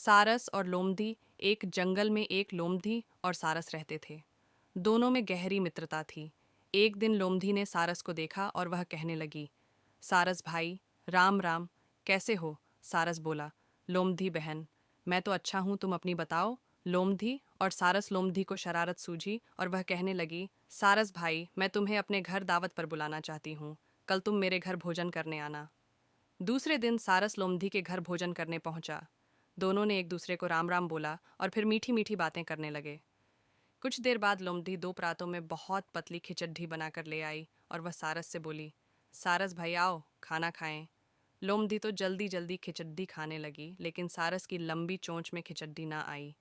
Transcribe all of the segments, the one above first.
सारस और लोमधी। एक जंगल में एक लोमधी और सारस रहते थे। दोनों में गहरी मित्रता थी। एक दिन लोमधी ने सारस को देखा और वह कहने लगी, सारस भाई, राम राम। कैसे हो? सारस बोला, लोमधी बहन, मैं तो अच्छा हूँ, तुम अपनी बताओ। लोमधी और सारस लोमधी को शरारत सूझी और वह कहने लगी, सारस भाई, मैं तुम्हें अपने घर दावत पर बुलाना चाहती हूँ। कल तुम मेरे घर भोजन करने आना। दूसरे दिन सारस लोमधी के घर भोजन करने पहुंचा। दोनों ने एक दूसरे को राम राम बोला और फिर मीठी मीठी बातें करने लगे। कुछ देर बाद लोमधी दो परातों में बहुत पतली खिचड्डी बनाकर ले आई और वह सारस से बोली, सारस भाई आओ, खाना खाएं। लोमधी तो जल्दी जल्दी खिचड्डी खाने लगी, लेकिन सारस की लंबी चोंच में खिचड्डी ना आई।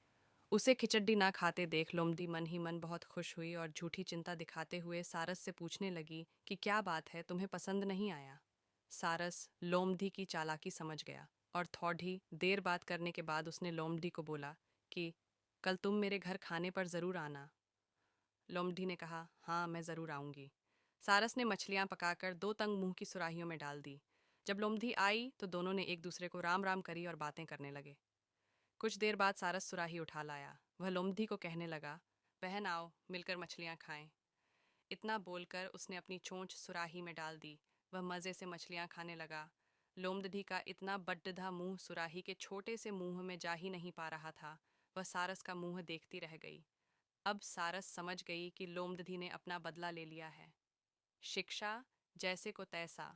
उसे खिचड्डी ना खाते देख लोमड़ी मन ही मन बहुत खुश हुई और झूठी चिंता दिखाते हुए सारस से पूछने लगी कि क्या बात है, तुम्हें पसंद नहीं आया? सारस लोमड़ी की चालाकी समझ गया और थोड़ी देर बात करने के बाद उसने लोमड़ी को बोला कि कल तुम मेरे घर खाने पर ज़रूर आना। लोमड़ी ने कहा, हाँ मैं ज़रूर आऊँगी। सारस ने मछलियाँ पकाकर दो तंग मुंह की सुराहियों में डाल दी। जब लोमड़ी आई तो दोनों ने एक दूसरे को राम राम करी और बातें करने लगे। कुछ देर बाद सारस सुराही उठा लाया। वह लोमधी को कहने लगा, बहन आओ, मिलकर मछलियाँ खाएं। इतना बोलकर उसने अपनी चोंच सुराही में डाल दी। वह मज़े से मछलियाँ खाने लगा। लोमधी का इतना बड्ढा मुंह सुराही के छोटे से मुंह में जा ही नहीं पा रहा था। वह सारस का मुंह देखती रह गई। अब सारस समझ गई कि लोमधी ने अपना बदला ले लिया है। शिक्षा जैसे को तैसा।